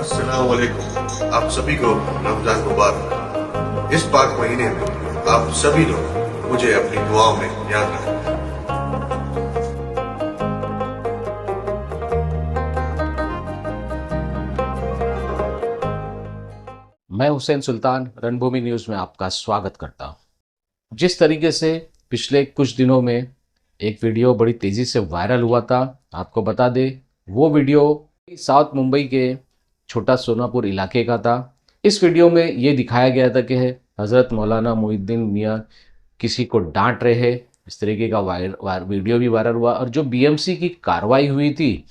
अस्सलाम वालेकुम। आप सभी को रमजान मुबारक। इस पाक महीने में आप सभी लोग मुझे अपनी दुआओं में याद रखें। मैं हुसैन सुल्तान रणभूमि न्यूज़ में आपका स्वागत करता हूं। जिस तरीके से पिछले कुछ दिनों में एक वीडियो बड़ी तेज़ी से वायरल हुआ था, आपको बता दें वो वीडियो साउथ मुंबई के छोटा सोनापुर इलाके का था। इस वीडियो में ये दिखाया गया था कि हज़रत मौलाना मोहिउद्दीन मियाँ किसी को डांट रहे हैं। इस तरीके का वीडियो भी वायरल हुआ और जो बीएमसी की कार्रवाई हुई थी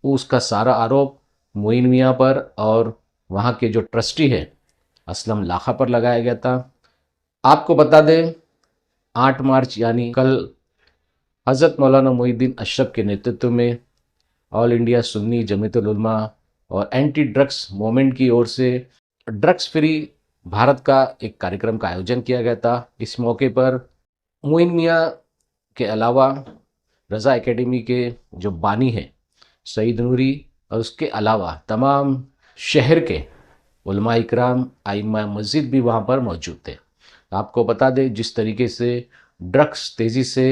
वो उसका सारा आरोप मोइन मियाँ पर और वहाँ के जो ट्रस्टी है असलम लाखा पर लगाया गया था। आपको बता दें 8 मार्च यानी कल हज़रत मौलाना मोहिउद्दीन अशरफ के नेतृत्व में ऑल इंडिया सुन्नी जमीयतुल उलमा और एंटी ड्रग्स मूवमेंट की ओर से ड्रग्स फ्री भारत का एक कार्यक्रम का आयोजन किया गया था। इस मौके पर मोइन मियाँ के अलावा रज़ा एकेडमी के जो बानी हैं सईद नूरी और उसके अलावा तमाम शहर के उलमा इकराम आइम्मा मस्जिद भी वहाँ पर मौजूद थे। आपको बता दें जिस तरीके से ड्रग्स तेज़ी से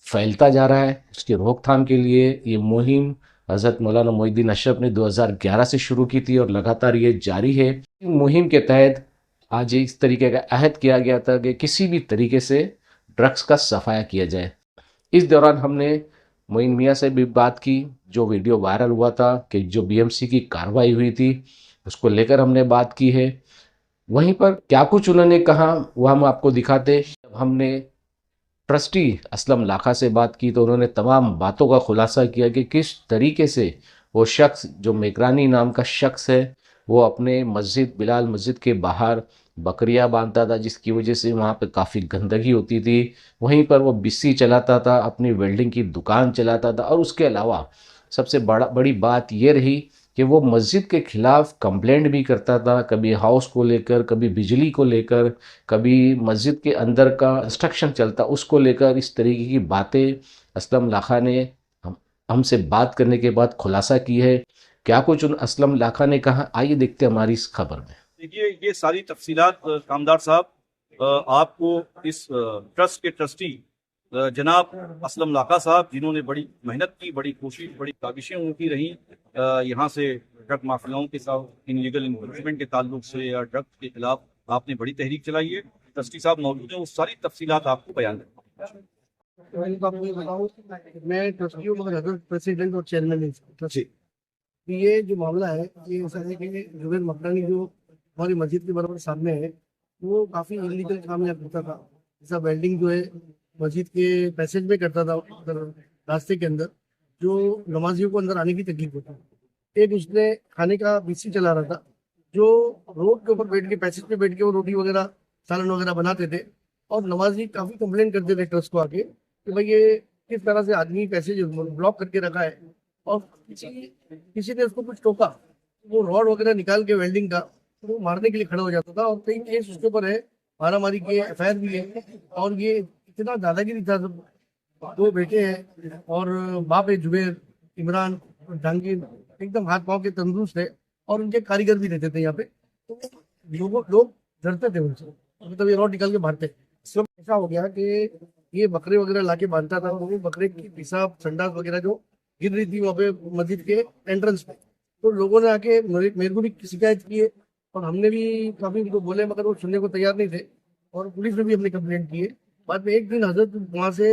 फैलता जा रहा है उसकी रोकथाम के लिए ये मुहिम हज़रत मौलाना मोहिउद्दीन अशरफ ने 2011 से शुरू की थी और लगातार ये जारी है। मुहिम के तहत आज इस तरीके का अहद किया गया था कि किसी भी तरीके से ड्रग्स का सफाया किया जाए। इस दौरान हमने मोइन मियाँ से भी बात की। जो वीडियो वायरल हुआ था कि जो बीएमसी की कार्रवाई हुई थी उसको लेकर हमने बात की है। वहीं पर क्या कुछ उन्होंने कहा वो हम आपको दिखाते। जब हमने ट्रस्टी असलम लाखा से बात की तो उन्होंने तमाम बातों का खुलासा किया कि किस तरीके से वो शख्स जो मेकरानी नाम का शख्स है वो अपने मस्जिद बिलाल मस्जिद के बाहर बकरियां बांधता था जिसकी वजह से वहाँ पर काफ़ी गंदगी होती थी। वहीं पर वो बिस्सी चलाता था, अपनी वेल्डिंग की दुकान चलाता था और उसके अलावा सबसे बड़ी बात ये रही कि वो मस्जिद के ख़िलाफ़ कंप्लेंट भी करता था, कभी हाउस को लेकर, कभी बिजली को लेकर, कभी मस्जिद के अंदर का कंस्ट्रक्शन चलता उसको लेकर। इस तरीके की बातें असलम लाखा ने हमसे बात करने के बाद खुलासा की है। क्या कुछ उन असलम लाखा ने कहा, आइए देखते हैं हमारी इस खबर में। देखिए ये सारी तफसीलात कामदार साहब आपको इस ट्रस्ट के ट्रस्टी जनाब असलम लाका साहब जिन्होंने बड़ी मेहनत की, बड़ी कोशिश, बड़ी काविशें उनकी रही यहाँ से ड्रग माफियाओं के साथ इनलीगल इन्वेस्टमेंट के ताल्लुक से या ड्रग के खिलाफ आपने बड़ी तहरीक चलाई है। ट्रस्टी साहब मौजूद हैं, वो सारी तफसीलात आपको बयान करेंगे। मैं ट्रस्टी हूँ मगर अगर प्रेसिडेंट और चेयरमैन ट्रस्टी। ये जो मामला है ये ऐसा है कि जुबैर मकरानी जो हमारी मस्जिद के बराबर सामने है वो काफ़ी इलीगल काम यहाँ करता था। जैसा वेल्डिंग जो है मस्जिद के पैसेज में करता था, रास्ते के अंदर जो नमाजियों को अंदर आने की तकलीफ होती है। एक उसने खाने का बिस्सी चला रहा था जो रोड के ऊपर बैठ के पैसेज पे बैठ के वो रोटी वगैरह सालन वगैरह बनाते थे और नमाजी काफ़ी कंप्लेन करते थे ट्रस्ट को आके कि भाई ये किस तरह से आदमी पैसेज ब्लॉक करके रखा है। और किसी ने उसको कुछ टोका, वो रॉड वगैरह निकाल के वेल्डिंग का वो मारने के लिए खड़ा हो जाता था। और कई केस उसके ऊपर है, मारामारी के एफआईआर भी है। और ये इतना दादागिरी था। दो बेटे हैं और बाप है जुबैर, इमरान, जहांगीर एकदम हाथ पाँव के तंदुरुस्त है और उनके कारीगर भी रहते थे यहाँ पे। तो लोग डरते थे उनसे, मतलब ये रॉड निकाल के मारते। इसमें ऐसा हो गया कि ये बकरे वगैरह लाके बांधता था तो वो बकरे की पेशाब संडास वगैरह जो गिर रही थी वहाँ पे मस्जिद के एंट्रेंस पे, तो लोगों ने आके मेरे को भी शिकायत की है और हमने भी काफी उनको बोले मगर वो सुनने को तैयार नहीं थे और पुलिस में भी हमने कंप्लेंट की है। बाद में एक दिन हजरत वहाँ से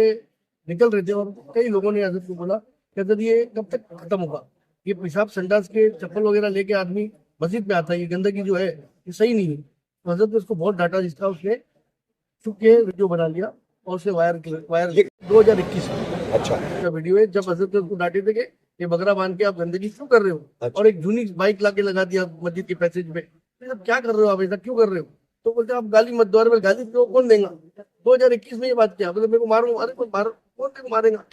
निकल रहे थे और कई लोगों ने हजरत को बोला कि हजरत ये कब तक खत्म होगा, ये पेशाब संडास के चप्पल वगैरह लेके आदमी मस्जिद में आता है, ये गंदगी जो है ये सही नहीं है। तो हजरत ने उसको बहुत डांटा, जिसका उसने चुप के वीडियो बना लिया और उसे वायर 2021 अच्छा का वीडियो है जब हजरत उसको डांटे थे कि ये बकरा बांध के आप गंदगी क्यों कर रहे हो। अच्छा। और एक जूनी बाइक लाके लगा दिया मस्जिद के पैसेज में, तो क्या कर रहे हो आप, ऐसा क्यों कर रहे हो। तो बोलते आप गाली मत दो, गाली तो कौन देगा। 2021 में ये बात किया, मतलब मेरे को मारो, अरे कौन मेरे को मारेगा,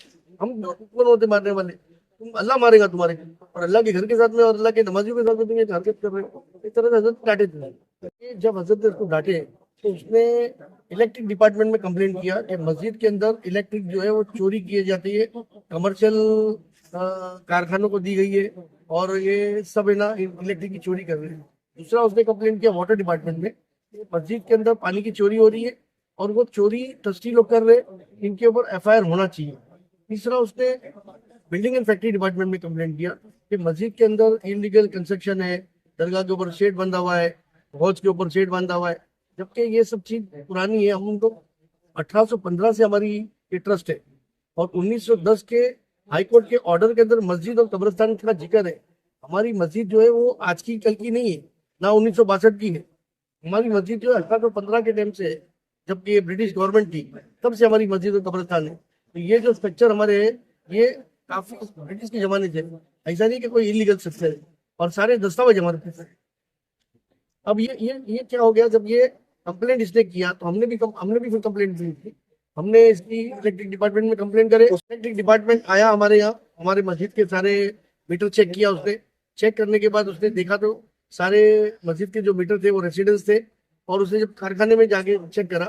हम कौन होते मारने वाले, तुम अल्लाह मारेगा तुम्हारे, और अल्लाह के घर के साथ में और अल्लाह के नमाजियों के साथ में तुम ये हरकत कर रहे हो। इस तरह से हजरत डांटे थे। जब हजरत ने उसको डांटे तो उसने इलेक्ट्रिक डिपार्टमेंट में कंप्लेंट किया कि मस्जिद के अंदर इलेक्ट्रिक जो है वो चोरी किए जाती है, कमर्शियल कारखानों को दी गई है और ये सब है ना इलेक्ट्रिक की चोरी कर रहे हैं। दूसरा उसने कंप्लेंट किया वाटर डिपार्टमेंट में, मस्जिद के अंदर पानी की चोरी हो रही है और वो चोरी ट्रस्टी लोग कर रहे हैं, इनके ऊपर एफआईआर होना चाहिए। तीसरा उसने बिल्डिंग एंड फैक्ट्री डिपार्टमेंट में कंप्लेंट किया कि मस्जिद के अंदर इलीगल कंस्ट्रक्शन है, दरगाह के ऊपर शेड बंधा हुआ है, हौज के ऊपर शेड बंधा हुआ है, जबकि ये सब चीज पुरानी है। हम तो 1815 से हमारी ये ट्रस्ट है और 1910 के हाईकोर्ट के ऑर्डर के अंदर मस्जिद और कब्रिस्तान का जिक्र है। हमारी मस्जिद जो है वो आज की कल की नहीं है, ना 1962 की है। हमारी मस्जिद जो है 1815 के टाइम से है, जबकि ये ब्रिटिश गवर्नमेंट थी, तब से हमारी मस्जिद और कब्रिस्तान है। तो ये जो स्ट्रक्चर हमारे है ये काफी ब्रिटिश के जमाने से, ऐसा नहीं कि कोई इलीगल स्ट्रक्चर है, और सारे दस्तावेज हमारे पास है। अब ये क्या हो गया, जब ये कंप्लेंट इसने किया तो हमने भी फिर कंप्लेंट की थी। हमने इसकी इलेक्ट्रिक डिपार्टमेंट में कंप्लेंट करे, इलेक्ट्रिक डिपार्टमेंट आया हमारे यहाँ, हमारे मस्जिद के सारे मीटर चेक किया उसने। चेक करने के बाद उसने देखा तो सारे मस्जिद के जो मीटर थे वो रेसिडेंस थे, और उसने जब कारखाने में जाके चेक करा,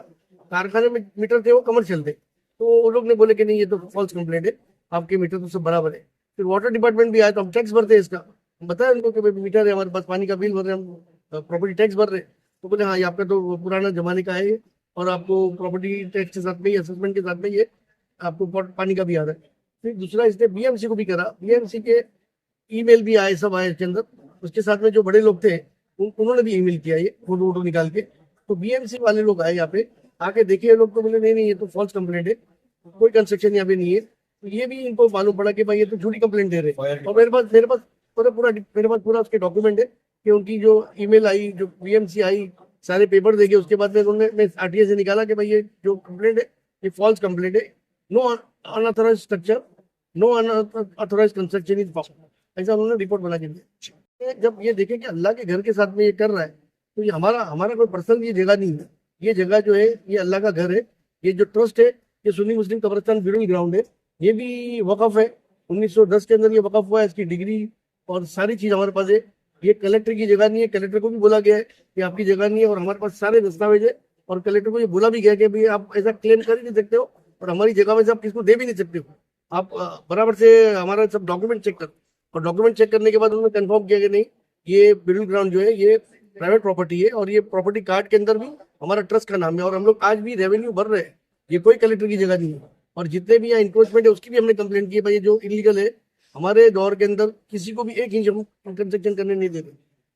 कारखाने में मीटर थे वो कमर्शियल थे, तो वो लोग ने बोले कि नहीं ये तो फॉल्स कंप्लेंट है, आपके मीटर तो सब बराबर है। फिर वाटर डिपार्टमेंट भी आया तो हम टैक्स भरते हैं इसका, बताया उनको कि भाई मीटर है हमारे पास, पानी का बिल भर रहे हैं, हम प्रॉपर्टी टैक्स भर रहे हैं। तो बोले हाँ ये आपका तो पुराना जमाने का है ये, और आपको प्रॉपर्टी टैक्स के साथ में, असेसमेंट के साथ में ये आपको पानी का भी आ रहा है। फिर दूसरा इसने बीएमसी को भी करा, बीएमसी के ईमेल भी आए, सब आए इसके अंदर। उसके साथ में जो बड़े लोग थे उन्होंने भी ईमेल किया ये फोटो वोटो निकाल के। तो बीएमसी वाले लोग आए यहाँ पे, आके देखे ये लोग, तो बोले नहीं ये तो फॉल्स कंप्लेंट है, कोई कंस्ट्रक्शन यहाँ पे नहीं है। तो ये भी इनको मालूम पड़ा कि भाई ये तो झूठी कंप्लेंट दे रहे हैं, और मेरे पास पूरा उसके डॉक्यूमेंट है कि उनकी जो ईमेल आई, जो बीएमसी आई, सारे पेपर देखे। उसके बाद में उन्होंने आरटीआई से निकाला कि भाई ये जो कंप्लेंट है ये फॉल्स कंप्लेंट है, no unauthorised structure, no unauthorised construction is found, ऐसा उन्होंने रिपोर्ट बना के दिया। जब ये देखे कि अल्लाह के घर के साथ में ये कर रहा है, तो ये हमारा कोई पर्सनल ये जगह नहीं है, ये जगह जो है ये अल्लाह का घर है। ये जो ट्रस्ट है ये सुन्नी मुस्लिम कब्रिस्तान ब्यूरिंग ग्राउंड है, ये भी वक़फ़ है, 1910 के अंदर ये वक़फ़ हुआ है। इसकी डिग्री और सारी चीज हमारे पास है। ये कलेक्टर की जगह नहीं है, कलेक्टर को भी बोला गया है कि आपकी जगह नहीं है, और हमारे पास सारे दस्तावेज है। और कलेक्टर को ये बोला भी गया कि भाई आप ऐसा क्लेम कर ही नहीं सकते हो, और हमारी जगह में से आप किसको दे भी नहीं सकते हो, आप बराबर से हमारा सब डॉक्यूमेंट चेक कर। और डॉक्यूमेंट चेक करने के बाद उन्होंने कंफर्म किया कि नहीं ये ब्यूरिंग ग्राउंड जो है ये प्राइवेट प्रॉपर्टी है, और ये प्रॉपर्टी कार्ड के अंदर भी हमारा ट्रस्ट का नाम है, और हम लोग आज भी रेवेन्यू भर रहे हैं, ये कोई कलेक्टर की जगह नहीं है। और जितने भी यहाँ इंक्रोचमेंट है उसकी भी हमने कंप्लेंट की, भाई ये जो इलीगल है, हमारे दौर के अंदर किसी को भी 1 इंच हम कंस्ट्रक्शन करने नहीं देते।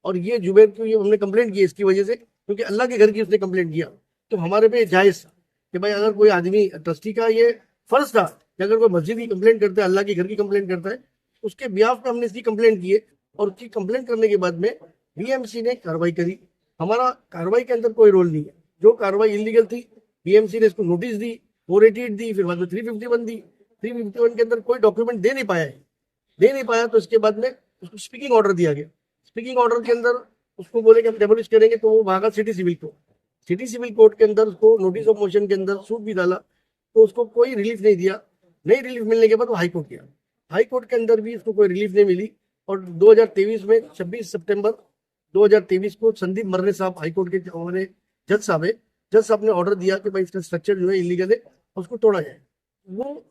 और ये जुबैर को ये हमने कंप्लेंट की इसकी वजह से, क्योंकि अल्लाह के घर की उसने कंप्लेंट किया, तो हमारे पे जायज कि भाई अगर कोई आदमी, ट्रस्टी का ये फर्ज था कि अगर कोई मस्जिद की कंप्लेंट करता है, अल्लाह के घर की कंप्लेंट करता है, उसके बिहाफ में हमने इसकी कंप्लेंट की है। और उसकी कंप्लेंट करने के बाद में बीएमसी ने कार्रवाई करी। हमारा कार्रवाई के अंदर कोई रोल नहीं है, जो कार्रवाई इलीगल थी बीएमसी ने इसको नोटिस दी, 488 दी, फिर बाद में 351 दी। 351 के अंदर कोई डॉक्यूमेंट दे नहीं पाया, तो इसके बाद में उसको स्पीकिंग ऑर्डर दिया गया। स्पीकिंग ऑर्डर के अंदर उसको बोले कि हम डेमोलिश करेंगे, तो वो भागा सिटी सिविल कोर्ट के अंदर, उसको नोटिस ऑफ मोशन के अंदर सूट भी डाला, तो उसको कोई रिलीफ नहीं दिया। नहीं रिलीफ मिलने के बाद वो हाई कोर्ट गया, हाई कोर्ट के अंदर भी उसको कोई रिलीफ नहीं मिली। और 2023 में 26 सितंबर 2023 को संदीप मर्रे साहब हाई कोर्ट के हमारे जज साहब ने ऑर्डर दिया कि भाई इसका स्ट्रक्चर जो है इलीगल है, उसको तोड़ा जाए। वो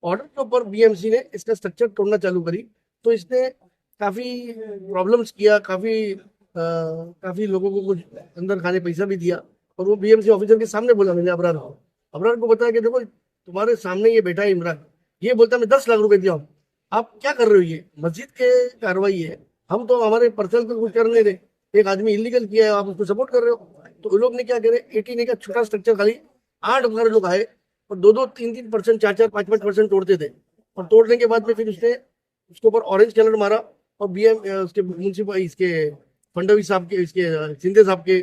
ऑर्डर के ऊपर बीएमसी ने इसका स्ट्रक्चर तोड़ना चालू करी, तो इसने काफी प्रॉब्लम्स किया, काफी लोगों को कुछ अंदर खाने पैसा भी दिया। और वो बीएमसी ऑफिसर के सामने बोला, मैंने अबरार को बताया कि देखो तुम्हारे सामने ये बैठा है इमरान, ये बोलता मैं 10 लाख रुपए दिया हूँ, आप क्या कर रहे हो, ये मस्जिद के कार्रवाई है, हम तो हमारे पर्सनल को कुछ कर नहीं रहे, एक आदमी इलीगल किया है आप उसको सपोर्ट कर रहे हो। तो उन लोग ने क्या करे, 18 का छोटा स्ट्रक्चर, खाली 8 हमारे लोग आए और 2-2, 3-3%, 4-4, 5-5% तोड़ते थे। और तोड़ने के बाद में फिर उसने उसके ऊपर ऑरेंज कलर मारा, और उसके म्यूनसिपल इसके फडणवीस साहब के, इसके शिंदे साहब के,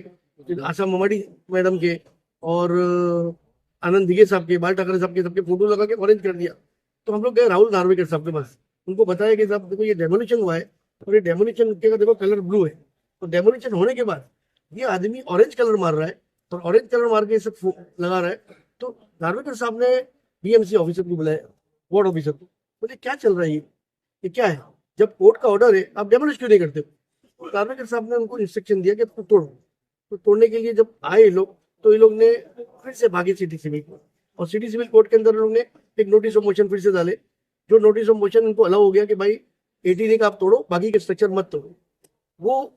आशा ममाडी मैडम के, और आनंद दिघे साहब के, बाल ठाकरे साहब के, सबके फोटो लगा के ऑरेंज कर दिया। तो हम लोग गए राहुल नार्वेकर साहब के पास, उनको बताया कि साहब देखो ये डेमोलिशन हुआ है, और ये डेमोलिशन का देखो कलर ब्लू है, तो डेमोलिशन होने के बाद ये आदमी ऑरेंज कलर मार रहा है, और ऑरेंज कलर मार के सब लगा रहा है। तो नार्वेकर साहब ने बीएमसी ऑफिसर को बुलाया, वार्ड ऑफिसर को, बोले क्या चल रहा है, ये क्या है, जब कोर्ट का ऑर्डर है आप डेमोलिश क्यों नहीं करते। तो नार्वेकर साहब ने उनको इंस्ट्रक्शन दिया कि तोड़ो। तो तोड़ने के लिए जब आए लोग, तो ये लोग ने फिर से भागे सिटी सिविल कोर्ट, और सिटी सिविल कोर्ट के अंदर लोग ने एक नोटिस ऑफ मोशन फिर से डाले। जो नोटिस ऑफ मोशन उनको अलाउ हो गया कि भाई 18A का आप तोड़ो, बाकी के स्ट्रक्चर मत तोड़ो। वो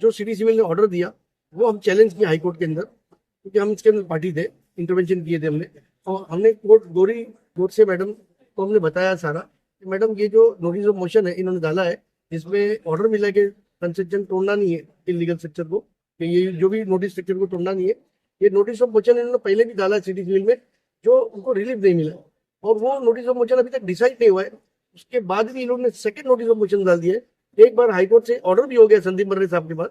जो सिटी सिविल ने ऑर्डर दिया वो हम चैलेंज किया हाई कोर्ट के अंदर, क्योंकि हम इसके अंदर पार्टी थे, इंटरवेंशन किए थे हमने। और हमने गोडसे मैडम को हमने बताया सारा कि मैडम ये जो नोटिस ऑफ मोशन है इन्होंने डाला है, जिसमें ऑर्डर मिला है कि कंस्ट्रक्शन तोड़ना नहीं है, इलीगल स्ट्रक्चर को, कि ये जो भी नोटिस स्ट्रक्चर को तोड़ना नहीं है। ये नोटिस ऑफ मोशन इन्होंने पहले भी डाला सिटी सिविल में, जो उनको रिलीफ नहीं मिला, और वो नोटिस ऑफ मोशन अभी तक डिसाइड नहीं हुआ है। उसके बाद भी इन लोगों ने सेकंड नोटिस ऑफ मोशन डाल दिया है। एक बार हाईकोर्ट से ऑर्डर भी हो गया संदीप मर्रे साहब के पास,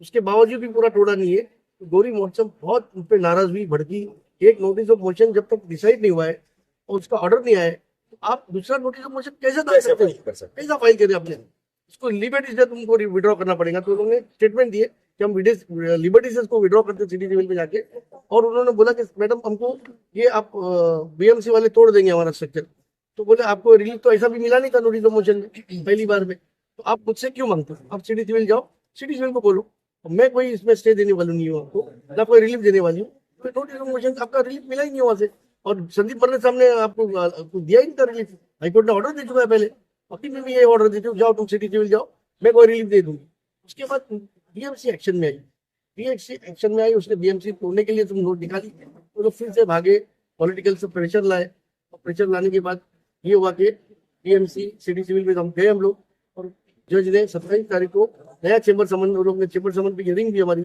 उसके बावजूद भी पूरा तोड़ा नहीं है। तो गौरी महोत्सव बहुत उन पर नाराज हुई, भड़की। एक नोटिस ऑफ मोशन जब तक डिसाइड नहीं हुआ है और उसका ऑर्डर नहीं आया है, तो आप दूसरा नोटिस ऑफ मोशन कैसे डाल सकते हैं? कैसा फाइल करें आपने? इसको लिबर्टी से तुमको विड्रॉ करना पड़ेगा। तो उन्होंने स्टेटमेंट दिए कि हम लिबर्टी से इसको विड्रॉ करते सिटी सिविल में जाके, और उन्होंने बोला कि मैडम हमको ये आप बीएमसी वाले तोड़ देंगे हमारा स्ट्रक्चर। तो बोले आपको रिलीफ तो ऐसा भी मिला नहीं था नोटिस ऑफ मोशन में पहली बार में, तो आप मुझसे क्यों मांगते हो? आप सिटी सिविल जाओ, सिटी सिविल को बोलो, मैं कोई इसमें स्टे देने वाली नहीं हूँ आपको, ना कोई रिलीफ देने वाली हूँ। तो नोटिस ऑफ मोशन आपका रिलीफ मिला ही नहीं वहां से, और संदीप मर्रे साहब ने आपको दिया ही नहीं था रिलीफ। हाईकोर्ट ने ऑर्डर दे चुका है पहले, अभी में भी ये ऑर्डर दे चुका, जाओ तुम सिटी सिविल जाओ, मैं कोई रिलीफ दे दूंगी। उसके बाद बीएमसी एक्शन में आई, बीएमसी एक्शन में आई, उसने बीएमसी तोड़ने के लिए तुम नोट निकाली, वो लोग फिर से भागे, पॉलिटिकल से प्रेशर लाए, और प्रेशर लाने के बाद ये हुआ कि बीएमसी सिटी सिविल में हम गए हम लोग, और जज ने 27 तारीख को नया चेंबर समन, लोग ने चेंबर समन की हियरिंग भी हमारी,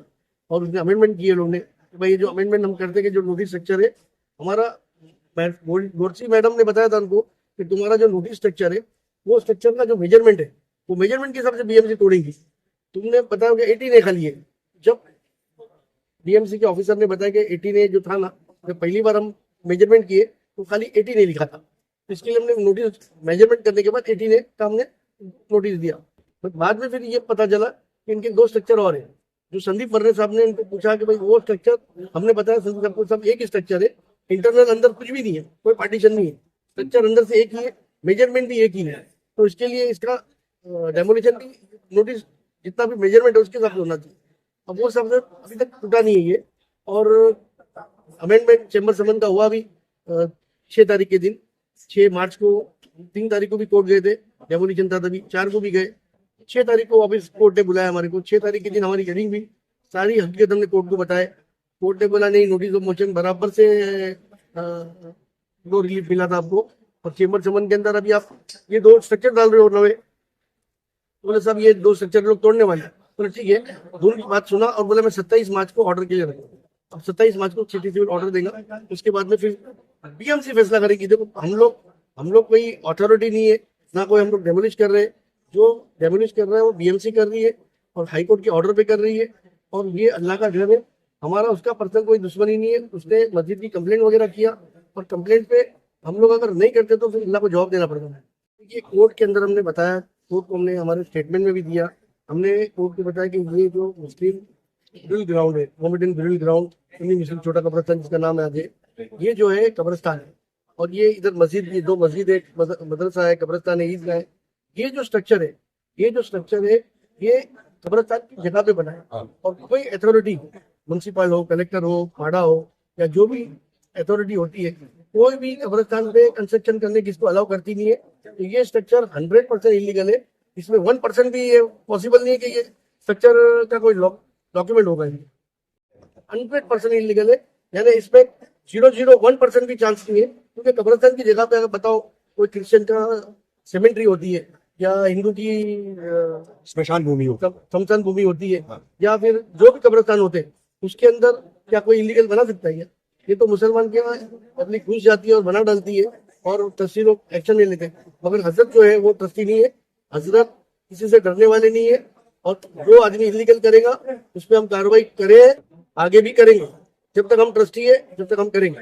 और उसने अमेंडमेंट किए लोगों ने कि भाई ये जो अमेंडमेंट हम करते हैं, जो नोटिस स्ट्रक्चर है हमारा, गोडसे मैडम ने बताया था उनको कि तुम्हारा जो नोटिस स्ट्रक्चर है वो स्ट्रक्चर का जो मेजरमेंट है वो मेजरमेंट के हिसाब से बीएमसी तोड़ेंगी। तुमने बताया कि 18A खाली है। जब बीएमसी के ऑफिसर ने बताया कि 18A जो था ना, जब पहली बार हम मेजरमेंट किए तो खाली 18A लिखा था, तो इसके लिए हमने नोटिस मेजरमेंट करने के बाद 18A का हमने नोटिस दिया। बट बाद में फिर ये पता चला कि इनके 2 स्ट्रक्चर और हैं। जो संदीप मर्रे साहब ने इनको पूछा कि भाई वो स्ट्रक्चर, हमने बताया संदीप साहब को सब एक ही स्ट्रक्चर है, इंटरनल अंदर कुछ भी नहीं है, कोई पार्टीशन नहीं है, स्ट्रक्चर अंदर से एक ही है, मेजरमेंट भी एक ही है। तो इसके लिए इसका डेमोलिशन की नोटिस जितना भी मेजरमेंट है उसके हिसाब से होना चाहिए। अब वो सब अभी तक टूटा नहीं है ये। और अमेंडमेंट चेंबर समन का हुआ भी 6 तारीख के दिन, 6 मार्च को, 3 तारीख को भी कोर्ट गए थे, डेमोलिशन था तभी, 4 को भी गए, 6 तारीख को वापस कोर्ट ने बुलाया हमारे को। 6 तारीख के दिन हमारी हियरिंग भी, सारी हकीकत हमने कोर्ट को बताया। कोर्ट ने बोला नहीं, नोटिस ऑफ मोशन बराबर से दो रिलीफ मिला था आपको, और चेंबर समन के अंदर अभी आप ये 2 स्ट्रक्चर डाल रहे हो नवे। बोले साहब ये 2 स्ट्रक्चर लोग तोड़ने वाले। बोले ठीक है, दोनों की बात सुना, और बोले मैं 27 मार्च को ऑर्डर के लिए रखूँ। अब 27 मार्च को सिटी सिविल ऑर्डर देगा, उसके बाद में फिर बीएमसी फैसला करेगी। देखो हम लोग कोई अथॉरिटी नहीं है, ना कोई हम लोग डेमोलिश कर रहे हैं। जो डेमोलिश कर रहा है वो बीएमसी कर रही है, और हाईकोर्ट के ऑर्डर पे कर रही है। और ये अल्लाह का घर है, हमारा उसका पर्सनल कोई दुश्मनी नहीं है। उसने मस्जिद की कंप्लेंट वगैरह किया, और कंप्लेंट पे हम लोग अगर नहीं करते तो फिर अल्लाह को जवाब देना पड़ता है। ये कोर्ट के अंदर हमने बताया, कोर्ट को हमने हमारे स्टेटमेंट में भी दिया। हमने कोर्ट को बताया कि ये जो मुस्लिम ड्रिल ग्राउंड है, मोहम्मदन ड्रिल ग्राउंड, मुस्लिम छोटा कब्रिस्तान जिसका नाम है आज, ये जो है कब्रिस्तान है, और ये इधर मस्जिद, ये 2 मस्जिद है, मदरसा है, कब्रिस्तान है, ईदगाह है। ये जो स्ट्रक्चर है, ये कब्रिस्तान की जगह पे बना है, और कोई अथॉरिटी, म्युनिसिपल हो, कलेक्टर हो, पाड़ा हो, या जो भी अथॉरिटी होती है, कोई भी कब्रिस्तान पे कंस्ट्रक्शन करने की इसको अलाउ करती नहीं है। तो ये स्ट्रक्चर 100% इलीगल है। इसमें 1% भी ये पॉसिबल नहीं है कि ये स्ट्रक्चर का कोई डॉक्यूमेंट होगा। 100% इलीगल है, यानी इसमें 0.01% भी चांस नहीं है। क्योंकि कब्रिस्तान की जगह पे अगर बताओ कोई क्रिश्चियन का सेमेंट्री होती है, या हिंदू की स्मशान भूमि हो, शमशान भूमि होती है, या फिर जो भी कब्रिस्तान होते हैं, उसके अंदर क्या कोई इलीगल बना सकता है? ये तो मुसलमान के पब्लिक घुस जाती है और बना डालती है, और ट्रस्टी लोग एक्शन ले लेते हैं। मगर हजरत जो है वो ट्रस्टी नहीं है, हजरत किसी से डरने वाले नहीं है, और जो आदमी इलीगल करेगा उस पर हम कार्रवाई करें, आगे भी करेंगे। जब तक हम ट्रस्टी है, जब तक हम करेंगे।